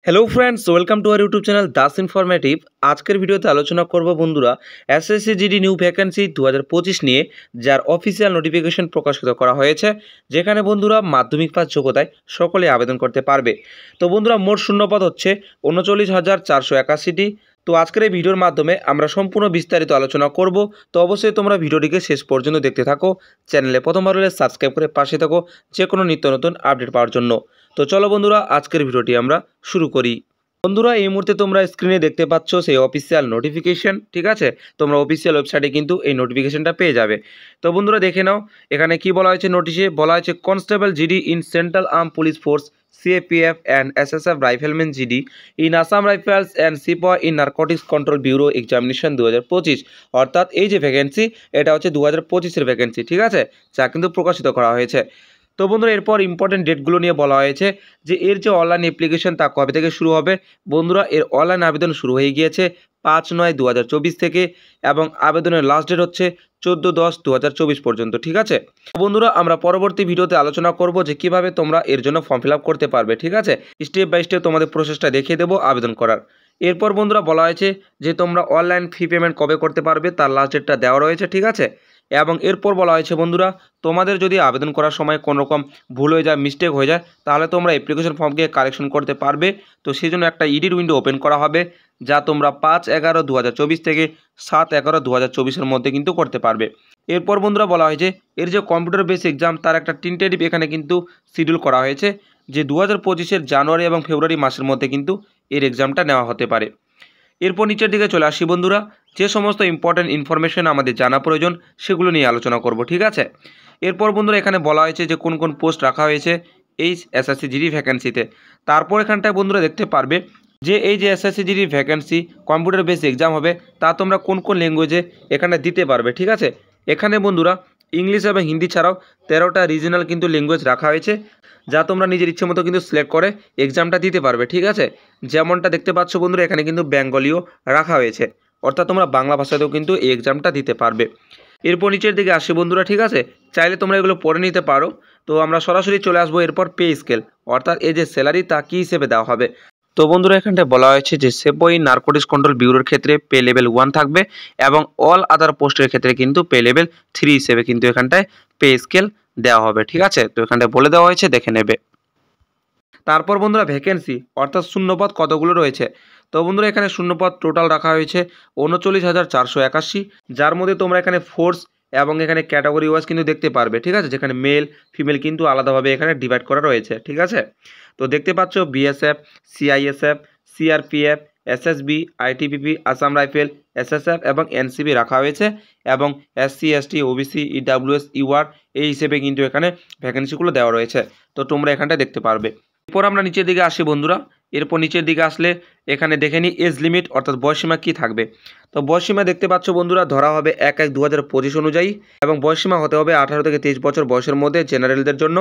Hello friends, welcome to our YouTube channel Das informative. আজকের ভিডিওতে আলোচনা করব বন্ধুরা এসএসসি জিডি নিউ ভ্যাকেন্সি 2025 নিয়ে, যার অফিসিয়াল নোটিফিকেশন প্রকাশিত করা হয়েছে, যেখানে বন্ধুরা মাধ্যমিক পাস যোগ্যতায় সকলে আবেদন করতে পারবে। তো বন্ধুরা মোট শূন্যপদ হচ্ছে 39,481টি। তো আজকের এই ভিডিওর মাধ্যমে আমরা সম্পূর্ণ বিস্তারিত আলোচনা করব। তো অবশ্যই তোমরা ভিডিওটিকে শেষ পর্যন্ত দেখতে থাকো। চ্যানেলে প্রথমবার হলে সাবস্ক্রাইব করে পাশে থাকো যে কোনো নিত্য নতুন আপডেট পাওয়ার জন্য। তো চলো বন্ধুরা আজকের ভিডিওটি আমরা শুরু করি। বন্ধুরা এই মুহূর্তে তোমরা স্ক্রিনে দেখতে পাচ্ছ সেই অফিসিয়াল নোটিফিকেশন, ঠিক আছে। তোমরা অফিসিয়াল ওয়েবসাইটে কিন্তু এই নোটিফিকেশনটা পেয়ে যাবে। তো বন্ধুরা দেখে নাও, এখানে কি বলা হয়েছে। নোটিশে বলা হয়েছে constable GD in central arm police force CAPF and SSF rifleman GD in Assam rifles and cepa in narcotics control bureau examination 2025। অর্থাৎ এই যে ভ্যাকেন্সি, এটা হচ্ছে 2025-এর ভ্যাকেন্সি, ঠিক আছে, যা কিন্তু প্রকাশিত করা হয়েছে। তো বন্ধুরা এরপর ইম্পর্টেন্ট ডেটগুলো নিয়ে বলা হয়েছে যে এর যে অনলাইন অ্যাপ্লিকেশন তা কবে থেকে শুরু হবে। বন্ধুরা এর অনলাইন আবেদন শুরু হয়ে গিয়েছে 5/9/2024 থেকে, এবং আবেদনের লাস্ট ডেট হচ্ছে 14/10/2024 পর্যন্ত, ঠিক আছে। বন্ধুরা আমরা পরবর্তী ভিডিওতে আলোচনা করব যে কিভাবে তোমরা এর জন্য ফর্ম ফিল আপ করতে পারবে, ঠিক আছে। স্টেপ বাই স্টেপ তোমাদের প্রসেসটা দেখিয়ে দেবো আবেদন করার। এরপর বন্ধুরা বলা হয়েছে যে তোমরা অনলাইন ফি পেমেন্ট কবে করতে পারবে, তার লাস্ট ডেটটা দেওয়া রয়েছে, ঠিক আছে। এবং এরপর বলা হয়েছে বন্ধুরা তোমাদের যদি আবেদন করার সময় কোনো রকম ভুল হয়ে যায়, মিস্টেক হয়ে যায়, তাহলে তোমরা অ্যাপ্লিকেশন ফর্মকে কারেকশন করতে পারবে। তো সেই জন্য একটা এডিট উইন্ডো ওপেন করা হবে, যা তোমরা 5/11/2024 থেকে 7/11/2024-এর মধ্যে কিন্তু করতে পারবে। এরপর বন্ধুরা বলা হয়েছে এর যে কম্পিউটার বেস এক্সাম, তার একটা টেন্টেটিভ এখানে কিন্তু শিডিউল করা হয়েছে, যে 2025-এর জানুয়ারি এবং ফেব্রুয়ারি মাসের মধ্যে কিন্তু এর এক্সামটা নেওয়া হতে পারে। এরপর নিচের দিকে চলে আসি বন্ধুরা, যে সমস্ত ইম্পর্টেন্ট ইনফরমেশন আমাদের জানা প্রয়োজন সেগুলো নিয়ে আলোচনা করব, ঠিক আছে। এরপর বন্ধুরা এখানে বলা হয়েছে যে কোন কোন পোস্ট রাখা হয়েছে এই এসএসসি জিডি ভ্যাকেন্সিতে। তারপর এখানটায় বন্ধুরা দেখতে পারবে যে এই যে SSC GD vacancy computer base exam হবে, তা তোমরা কোন কোন ল্যাঙ্গুয়েজে এখানে দিতে পারবে, ঠিক আছে। এখানে বন্ধুরা ইংলিশ এবং হিন্দি ছাড়াও 13টা রিজনাল কিন্তু ল্যাঙ্গুয়েজ রাখা হয়েছে, যা তোমরা নিজের ইচ্ছে মতো কিন্তু সিলেক্ট করে এক্সামটা দিতে পারবে, ঠিক আছে। যেমনটা দেখতে পাচ্ছ বন্ধুরা এখানে কিন্তু বেঙ্গলিও রাখা হয়েছে, অর্থাৎ তোমরা বাংলা ভাষাতেও কিন্তু এই এক্সামটা দিতে পারবে। এরপর নিচের দিকে আসি বন্ধুরা, ঠিক আছে, চাইলে তোমরা এগুলো পড়ে নিতে পারো। তো আমরা সরাসরি চলে আসবো এরপর পে স্কেল, অর্থাৎ এই যে স্যালারি তা কী হিসেবে দেওয়া হবে। তো বন্ধুরা এখানটায় বলা হয়েছে যে সেপই নারকোটিক্স কন্ট্রোল ব্যুরোর ক্ষেত্রে পে লেভেল 1 থাকবে, এবং অল আদার পোস্টের ক্ষেত্রে কিন্তু পে লেভেল 3 হিসেবে কিন্তু এখানটায় পে স্কেল দেওয়া হবে, ঠিক আছে। তো এখানটায় বলে দেওয়া হয়েছে, দেখে নেবে। তারপর বন্ধুরা ভ্যাকেন্সি অর্থাৎ শূন্যপদ কতগুলো রয়েছে। তো বন্ধুরা এখানে শূন্যপদ টোটাল রাখা হয়েছে 39,481, যার মধ্যে তোমরা এখানে ফোর্স এবং এখানে ক্যাটাগরি ওয়াইজ কিন্তু দেখতে পারবে, ঠিক আছে, যেখানে মেল ফিমেল কিন্তু আলাদাভাবে এখানে ডিভাইড করা রয়েছে, ঠিক আছে। তো দেখতে পাচ্ছ BSF, CISF, CRPF, SSB, ITBP, Assam rifle, SSF এবং এনসিবি রাখা হয়েছে, এবং SC ST OBC EWS UR এই হিসেবে কিন্তু এখানে ভ্যাকেন্সিগুলো দেওয়া রয়েছে। তো তোমরা এখানটায় দেখতে পারবে। এরপর আমরা নিচের দিকে আসি বন্ধুরা। এরপর নিচের দিকে আসলে এখানে দেখে নিই এজ লিমিট অর্থাৎ বয়সীমা কী থাকবে। তো বয়সীমা দেখতে পাচ্ছ বন্ধুরা ধরা হবে 1/1/2025 অনুযায়ী, এবং বয়সীমা হতে হবে 18 থেকে 23 বছর বয়সের মধ্যে জেনারেলদের জন্য।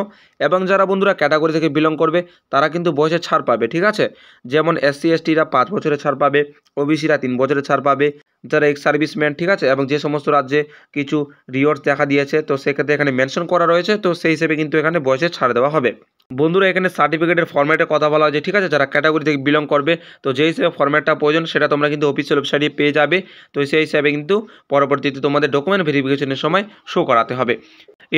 এবং যারা বন্ধুরা ক্যাটাগরি থেকে বিলং করবে তারা কিন্তু বয়সে ছাড় পাবে, ঠিক আছে। যেমন এসসি এসটিরা 5 বছরের ছাড় পাবে, ওবিসিরা 3 বছরের ছাড় পাবে, যারা এক্স সার্ভিসম্যান, ঠিক আছে, এবং যে সমস্ত রাজ্যে কিছু রিওয়ার্ডস দেখা দিয়েছে তো সেক্ষেত্রে এখানে মেনশন করা রয়েছে, তো সেই হিসেবে কিন্তু এখানে বয়সে ছাড় দেওয়া হবে। বন্ধুরা এখানে সার্টিফিকেটের ফরম্যাটের কথা বলা হয়েছে, ঠিক আছে, যারা ক্যাটাগরি থেকে বিলং করবে তো যেই হিসেবে ফরম্যাটটা প্রয়োজন সেটা তোমরা কিন্তু অফিসিয়াল ওয়েবসাইটে পেয়ে যাবে। তো সেই হিসাবে কিন্তু পরবর্তীতে তোমাদের ডকুমেন্ট ভেরিফিকেশনের সময় শো করাতে হবে।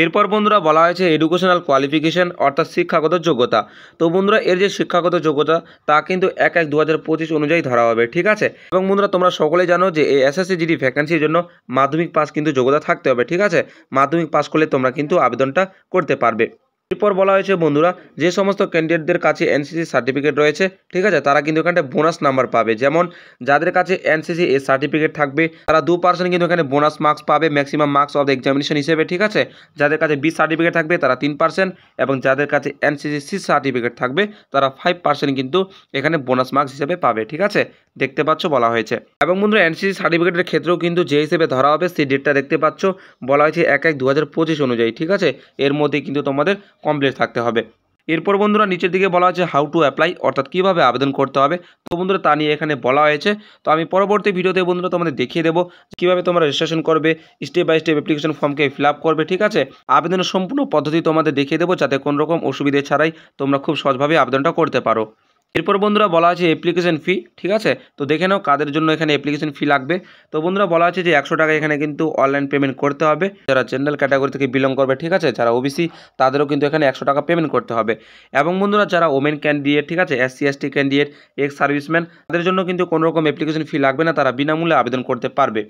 এরপর বন্ধুরা বলা হয়েছে এডুকেশনাল কোয়ালিফিকেশন অর্থাৎ শিক্ষাগত যোগ্যতা। তো বন্ধুরা এর যে শিক্ষাগত যোগ্যতা তা কিন্তু 1/1/2025 অনুযায়ী ধরা হবে, ঠিক আছে। এবং বন্ধুরা তোমরা সকলেই জানো যে এই এসএসসি জিডি ভ্যাকেন্সির জন্য মাধ্যমিক পাস কিন্তু যোগ্যতা থাকতে হবে, ঠিক আছে। মাধ্যমিক পাস করলে তোমরা কিন্তু আবেদনটা করতে পারবে। এরপর বলা হয়েছে বন্ধুরা যে সমস্ত ক্যান্ডিডেটদের কাছে এনসিসি সার্টিফিকেট রয়েছে, ঠিক আছে, তারা কিন্তু এখানে বোনাস নাম্বার পাবে। যেমন যাদের কাছে এনসিসি এ সার্টিফিকেট থাকবে তারা 2% কিন্তু এখানে বোনাস মার্কস পাবে, maximum marks of the examination হিসেবে, ঠিক আছে। যাদের কাছে বি সার্টিফিকেট থাকবে তারা 3%, এবং যাদের কাছে এনসিসি সি সার্টিফিকেট থাকবে তারা 5% কিন্তু এখানে বোনাস মার্কস হিসেবে পাবে, ঠিক আছে। দেখতে পাচ্ছ বলা হয়েছে। এবং বন্ধুরা এনসিসি সার্টিফিকেটের ক্ষেত্রেও কিন্তু যে হিসেবে ধরা হবে সেই ডেটটা দেখতে পাচ্ছ, বলা হয়েছে 1/1/2025 অনুযায়ী, ঠিক আছে। এর মধ্যে কিন্তু তোমাদের কমপ্লিট থাকতে হবে। এরপর বন্ধুরা নিচের দিকে বলা আছে হাউ টু অ্যাপ্লাই অর্থাৎ কীভাবে আবেদন করতে হবে। তো বন্ধুরা তা নিয়ে এখানে বলা হয়েছে। তো আমি পরবর্তী ভিডিওতে বন্ধুরা তোমাদের দেখিয়ে দেবো কীভাবে তোমরা রেজিস্ট্রেশন করবে, স্টেপ বাই স্টেপ অ্যাপ্লিকেশন ফর্মকে ফিল আপ করবে, ঠিক আছে। আবেদনের সম্পূর্ণ পদ্ধতি তোমাদের দেখিয়ে দেবো, যাতে কোনো রকম অসুবিধে ছাড়াই তোমরা খুব সহজভাবে আবেদনটা করতে পারো। এরপর বন্ধুরা বলা আছে অ্যাপ্লিকেশন ফি, ঠিক আছে। তো দেখে নাও কাদের জন্য এখানে অ্যাপ্লিকেশন ফি লাগবে। তো বন্ধুরা বলা আছে যে 100 টাকা এখানে কিন্তু অনলাইন পেমেন্ট করতে হবে যারা জেনারেল ক্যাটাগরি থেকে বিলং করবে, ঠিক আছে। যারা ওবিসি তাদেরও কিন্তু এখানে 100 টাকা পেমেন্ট করতে হবে। এবং বন্ধুরা যারা ওমেন ক্যান্ডিডেট, ঠিক আছে, SC ST candidate, ex serviceman, তাদের জন্য কিন্তু কোনো রকম অ্যাপ্লিকেশন ফি লাগবে না, তারা বিনামূল্যে আবেদন করতে পারবে।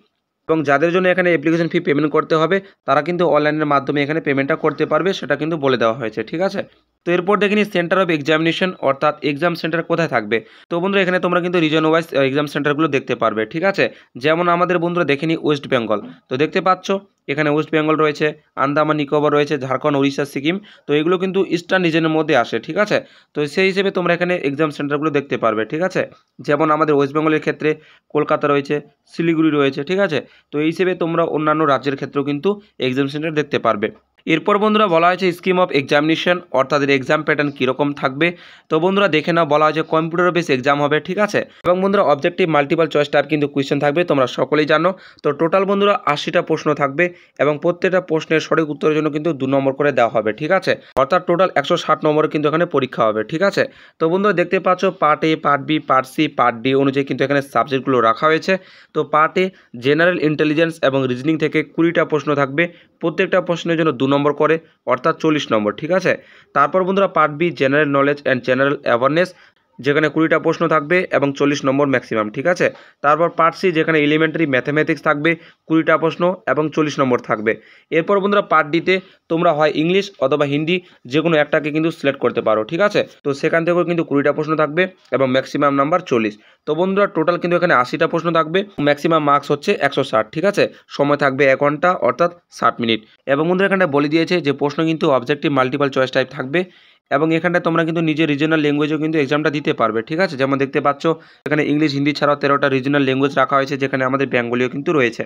এবং যাদের জন্য এখানে অ্যাপ্লিকেশন ফি পেমেন্ট করতে হবে তারা কিন্তু অনলাইনের মাধ্যমে এখানে পেমেন্টটা করতে পারবে, সেটা কিন্তু বলে দেওয়া হয়েছে, ঠিক আছে। তো এরপর দেখে নিই সেন্টার অফ এক্সামিনেশন, অর্থাৎ এক্সাম সেন্টার কোথায় থাকবে। তো বন্ধুরা এখানে তোমরা কিন্তু রিজন ওয়াইজ এক্সাম সেন্টারগুলো দেখতে পারবে, ঠিক আছে। যেমন আমাদের বন্ধুরা দেখে নিই ওয়েস্ট বেঙ্গল। তো দেখতে পাচ্ছ এখানে ওয়েস্ট বেঙ্গল রয়েছে, আন্দামান নিকোবর রয়েছে, ঝাড়খণ্ড, উড়িষ্যা, সিকিম। তো এগুলো কিন্তু ইস্টার্ন রিজনের মধ্যে আসে, ঠিক আছে। তো সেই হিসেবে তোমরা এখানে এক্সাম সেন্টারগুলো দেখতে পারবে, ঠিক আছে। যেমন আমাদের ওয়েস্ট বেঙ্গলের ক্ষেত্রে কলকাতা রয়েছে, শিলিগুড়ি রয়েছে, ঠিক আছে। তো এই হিসেবে তোমরা অন্যান্য রাজ্যের ক্ষেত্রেও কিন্তু এক্সাম সেন্টার দেখতে পারবে। এরপর বন্ধুরা বলা হয়েছে স্কিম অফ এক্সামিনেশন, অর্থাৎ এর এক্সাম প্যাটার্ন কীরকম থাকবে। তো বন্ধুরা দেখে নাও, বলা হয়েছে কম্পিউটার বেস এক্সাম হবে, ঠিক আছে। এবং বন্ধুরা অবজেক্টিভ মাল্টিপল চয়েস টাইপ কিন্তু কোয়েশ্চেন থাকবে, তোমরা সকলেই জানো। তো টোটাল বন্ধুরা 80টা প্রশ্ন থাকবে এবং প্রত্যেকটা প্রশ্নের সঠিক উত্তরের জন্য কিন্তু 2 নম্বর করে দেওয়া হবে, ঠিক আছে। অর্থাৎ টোটাল 160 নম্বরের কিন্তু এখানে পরীক্ষা হবে, ঠিক আছে। তো বন্ধুরা দেখতে পাচ্ছ part A, part B, part C, part D অনুযায়ী কিন্তু এখানে সাবজেক্টগুলো রাখা হয়েছে। তো পার্ট এ জেনারেল ইন্টেলিজেন্স এবং রিজনিং থেকে 20টা প্রশ্ন থাকবে, প্রত্যেকটা প্রশ্নের জন্য 2 নম্বর করে, অর্থাৎ 40 নম্বর, ঠিক আছে। তারপর বন্ধুরা part B general knowledge and general awareness, যেখানে 20টা প্রশ্ন থাকবে এবং 40 নম্বর ম্যাক্সিমাম, ঠিক আছে। তারপর পার্ট সি যেখানে এলিমেন্টারি ম্যাথামেটিক্স থাকবে, 20টা প্রশ্ন এবং 40 নম্বর থাকবে। এরপর বন্ধুরা পার্ট ডিতে তোমরা হয় ইংলিশ অথবা হিন্দি যে কোনো একটাকে কিন্তু সিলেক্ট করতে পারো, ঠিক আছে। তো সেখান থেকেও কিন্তু 20টা প্রশ্ন থাকবে এবং ম্যাক্সিমাম নাম্বার 40। তো বন্ধুরা টোটাল কিন্তু এখানে 80টা প্রশ্ন থাকবে, ম্যাক্সিমাম মার্কস হচ্ছে 160, ঠিক আছে। সময় থাকবে 1 ঘন্টা, অর্থাৎ 60 মিনিট। এবং বন্ধুরা এখানে বলে দিয়েছে যে প্রশ্ন কিন্তু অবজেক্টিভ মাল্টিপল চয়েস টাইপ থাকবে এবং এখানটায় তোমরা কিন্তু নিজের রিজনাল ল্যাঙ্গুয়েজেও কিন্তু এক্সামটা দিতে পারবে, ঠিক আছে। যেমন দেখতে পাচ্ছ এখানে ইংলিশ, হিন্দি ছাড়াও 13টা রিজনাল ল্যাঙ্গুয়েজ রাখা হয়েছে, যেখানে আমাদের বেঙ্গলিও কিন্তু রয়েছে।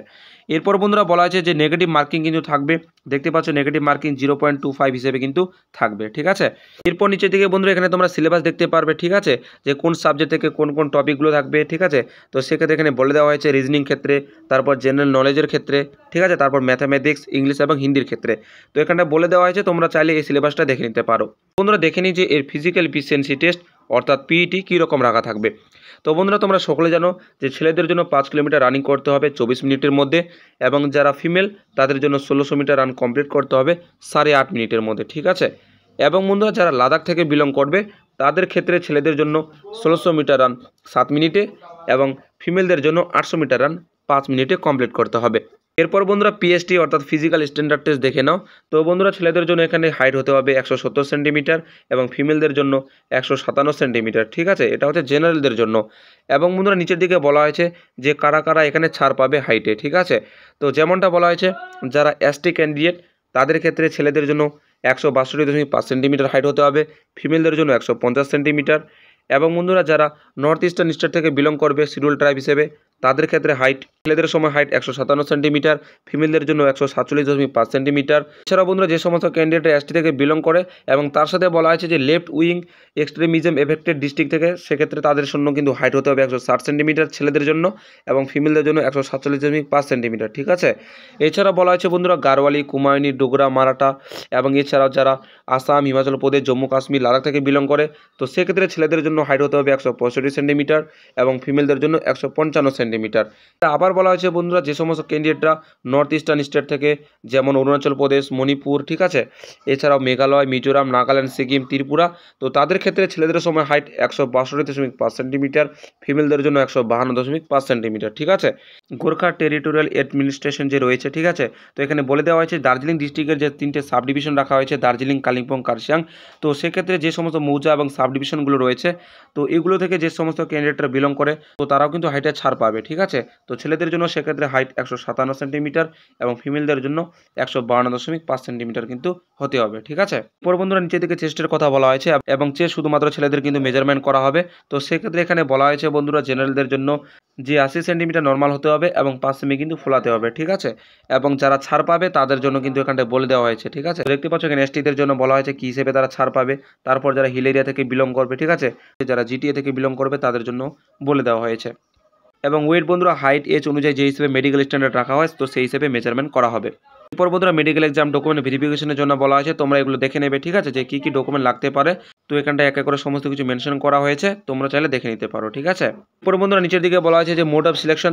এরপর বন্ধুরা বলা হয়েছে যে নেগেটিভ মার্কিং কিন্তু থাকবে, দেখতে পাচ্ছ নেগেটিভ মার্কিং 0.25 হিসেবে কিন্তু থাকবে, ঠিক আছে। এরপর নিচের দিকে বন্ধুরা এখানে তোমরা সিলেবাস দেখতে পারবে, ঠিক আছে, যে কোন সাবজেক্ট থেকে কোন কোন টপিকগুলো থাকবে, ঠিক আছে। তো সেক্ষেত্রে এখানে বলে দেওয়া হয়েছে রিজনিং ক্ষেত্রে, তারপর জেনারেল নলেজের ক্ষেত্রে, ঠিক আছে, তারপর ম্যাথামেটিক্স, ইংলিশ এবং হিন্দির ক্ষেত্রে। তো এখানটা বলে দেওয়া হয়েছে, তোমরা চাইলে এই সিলেবাসটা দেখে নিতে পারো। বন্ধুরা দেখে নিই যে এর ফিজিক্যাল এফিসিয়েন্সি টেস্ট, অর্থাৎ পিইটি কীরকম রাখা থাকবে। তো বন্ধুরা তোমরা সকলে জানো যে ছেলেদের জন্য 5 কিলোমিটার রানিং করতে হবে 24 মিনিটের মধ্যে, এবং যারা ফিমেল তাদের জন্য 1600 মিটার রান কমপ্লিট করতে হবে 8.5 মিনিটের মধ্যে, ঠিক আছে। এবং বন্ধুরা যারা লাদাখ থেকে বিলং করবে তাদের ক্ষেত্রে ছেলেদের জন্য 1600 মিটার রান 7 মিনিটে এবং ফিমেলদের জন্য 800 মিটার রান 5 মিনিটে কমপ্লিট করতে হবে। এরপর বন্ধুরা পিএসটি অর্থাৎ ফিজিক্যাল স্ট্যান্ডার্ড টেস্ট দেখে নাও। তো বন্ধুরা ছেলেদের জন্য এখানে হাইট হতে হবে 170 সেন্টিমিটার এবং ফিমেলদের জন্য 157 সেন্টিমিটার, ঠিক আছে। এটা হচ্ছে জেনারেলদের জন্য। এবং বন্ধুরা নিচের দিকে বলা হয়েছে যে কারা কারা এখানে ছাড় পাবে হাইটে, ঠিক আছে। তো যেমনটা বলা হয়েছে যারা এসটি ক্যান্ডিডেট তাদের ক্ষেত্রে ছেলেদের জন্য 162.5 সেন্টিমিটার হাইট হতে হবে, ফিমেলদের জন্য 150 সেন্টিমিটার। এবং বন্ধুরা যারা নর্থ ইস্টার্ন স্টেট থেকে বিলং করবে শিডিউল ট্রাইব হিসেবে তাদের ক্ষেত্রে হাইট, ছেলেদের সময় হাইট 157 সেন্টিমিটার, ফিমেলদের জন্য 147.5 সেন্টিমিটার। এছাড়াও বন্ধুরা যে সমস্ত ক্যান্ডিডেট এসটি থেকে বিলং করে এবং তার সাথে বলা হয়েছে যে left wing extremism affected district থেকে, সেক্ষেত্রে তাদের জন্য কিন্তু হাইট হতে হবে 160 সেন্টিমিটার ছেলেদের জন্য এবং ফিমেলদের জন্য 147.5 সেন্টিমিটার, ঠিক আছে। এছাড়া বলা হয়েছে বন্ধুরা গারওয়ালি, কুমায়ুনি, ডোগরা, মারাঠা এবং এছাড়াও যারা আসাম, হিমাচল প্রদেশ, জম্মু কাশ্মীর, লাদাখ থেকে বিলং করে, তো সেক্ষেত্রে ছেলেদের জন্য হাইট হতে হবে 165 সেন্টিমিটার এবং ফিমেলদের জন্য 155 সেন্টিমিটার। আবার বলা হয়েছে বন্ধুরা যে সমস্ত ক্যান্ডিডেটরা নর্থ ইস্টার্ন স্টেট থেকে, যেমন অরুণাচল প্রদেশ, মণিপুর, ঠিক আছে, এছাড়াও মেঘালয়, মিজোরাম, নাগাল্যান্ড, সিকিম, ত্রিপুরা, তো তাদের ক্ষেত্রে ছেলেদের সময় হাইট 162.5 সেন্টিমিটার, ফিমেলদের জন্য 152.5 সেন্টিমিটার, ঠিক আছে। গোর্খা টেরিটোরিয়াল অ্যাডমিনিস্ট্রেশন যে রয়েছে, ঠিক আছে, তো এখানে বলে দেওয়া হয়েছে দার্জিলিং ডিস্ট্রিক্টের যে 3টে সাব ডিভিশন রাখা হয়েছে, দার্জিলিং, কালিম্পং, কার্শিয়াং। তো সেক্ষেত্রে যে সমস্ত মৌজা এবং সাব ডিভিশনগুলো রয়েছে, তো এগুলো থেকে যে সমস্ত ক্যান্ডিডেটরা বিলং করে তো তারাও কিন্তু হাইটে ছাড় পাবে, ঠিক আছে। তো ছেলেদের জন্য সেক্ষেত্রে হাইট 157 সেন্টিমিটার এবং ফিমেলদের জন্য 152.5 সেন্টিমিটার কিন্তু হতে হবে, ঠিক আছে। পর বন্ধুরা নিচে দিকে চেস্টের কথা বলা হয়েছে এবং চেস্ট শুধুমাত্র ছেলেদের কিন্তু মেজারমেন্ট করা হবে। তো সেক্ষেত্রে এখানে বলা হয়েছে বন্ধুরা জেনারেলদের জন্য যে 80 সেন্টিমিটার নর্মাল হতে হবে এবং 5 সেমি কিন্তু ফোলাতে হবে, ঠিক আছে। এবং যারা ছাড় পাবে তাদের জন্য কিন্তু এখানটায় বলে দেওয়া হয়েছে, ঠিক আছে। দেখতে পাচ্ছ এখানে এসটিদের জন্য বলা হয়েছে কী হিসেবে তারা ছাড় পাবে, তারপর যারা হিল এরিয়া থেকে বিলং করবে, ঠিক আছে, যারা জিটিএ থেকে বিলং করবে তাদের জন্য বলে দেওয়া হয়েছে। এবং ওয়েট বন্ধুরা হাইট এজ অনুযায়ী যে হিসেবে মেডিকেল স্ট্যান্ডার্ড রাখা হয় তো সেই হিসেবে মেজারমেন্ট করা হবে। এরপর বন্ধুরা মেডিকেল এক্সাম ডকুমেন্ট ভেরিফিকেশনের জন্য বলা হয়েছে, তোমরা এগুলো দেখে নেবে, ঠিক আছে, যে কী কী ডকুমেন্ট লাগতে পারে তো এখানটায় এক এক করে সমস্ত কিছু মেনশন করা হয়েছে, তোমরা চাইলে দেখে নিতে পারো। ঠিক আছে, এরপর বন্ধুরা নিচের দিকে বলা হয়েছে যে মোড অফ সিলেকশন।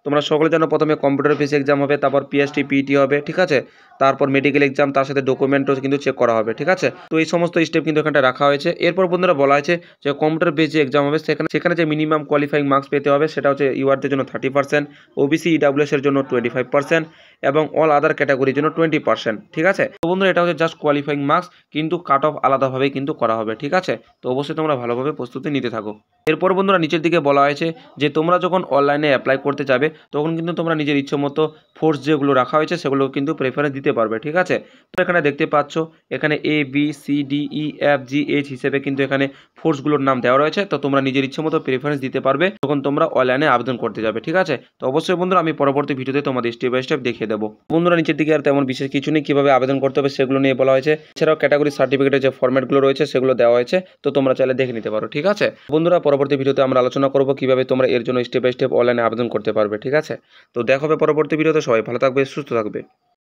তোমরা সকলে জানো প্রথমে কম্পিউটার বেস এক্সাম হবে, তারপর পিএসটি পিইটি হবে। ঠিক আছে, তারপর মেডিকেল এক্সাম, তার সাথে ডকুমেন্টও কিন্তু চেক করা হবে। ঠিক আছে, তো এই সমস্ত স্টেপ কিন্তু এখানটা রাখা হয়েছে। এরপর বন্ধুরা বলা হয়েছে যে কম্পিউটার বেস যে এক্সাম হবে সেখানে যে মিনিমাম কোয়ালিফাইং মার্কস পেতে হবে সেটা হচ্ছে ইউআরদের জন্য 30%, ওবিসি ইডাব্লিউএস এর জন্য 25% এবং অল আদার ক্যাটাগরির জন্য 20%। ঠিক আছে, তো বন্ধুরা এটা হচ্ছে জাস্ট কোয়ালিফাইং মার্কস, কিন্তু কাট অফ আলাদাভাবেই কিন্তু করা হবে। ঠিক আছে, তো অবশ্যই তোমরা ভালোভাবে প্রস্তুতি নিতে থাকো। এরপর বন্ধুরা নিচের দিকে বলা হয়েছে যে তোমরা যখন অনলাইনে অ্যাপ্লাই করতে যাবে তখন কিন্তু তোমরা নিজের ইচ্ছে মতো ফোর্স যেগুলো রাখা হয়েছে সেগুলো কিন্তু প্রেফারেন্স দিতে পারবে। ঠিক আছে, তো এখানে দেখতে পাচ্ছ এখানে ABCDEFGH হিসেবে কিন্তু এখানে ফোর্সগুলোর নাম দেওয়া রয়েছে। তো তোমরা নিজের ইচ্ছে মতো প্রেফারেন্স দিতে পারবে যখন তোমরা অনলাইনে আবেদন করতে যাবে। ঠিক আছে, তো অবশ্যই বন্ধুরা আমি পরবর্তী ভিডিওতে তোমাদের স্টেপ বাই স্টেপ দেখিয়ে দেবো। বন্ধুরা নিচের দিকে আর তেমন বিশেষ কিছু নেই, কীভাবে আবেদন করতে হবে সেগুলো নিয়ে বলা হয়েছে। এছাড়াও ক্যাটাগরি সার্টিফিকেটের যে ফরম্যাটগুলো রয়েছে সেগুলো দেওয়া হয়েছে, তো তোমরা চাইলে দেখে নিতে পারো। ঠিক আছে বন্ধুরা, পরবর্তী ভিডিওতে আমরা আলোচনা করবো কিভাবে তোমরা এর জন্য স্টেপ বাই স্টেপ অনলাইনে আবেদন করতে পারবে। ঠিক আছে, তো দেখা হবে পরবর্তী ভিডিওতে। সবাই ভালো থাকবে, সুস্থ থাকবে।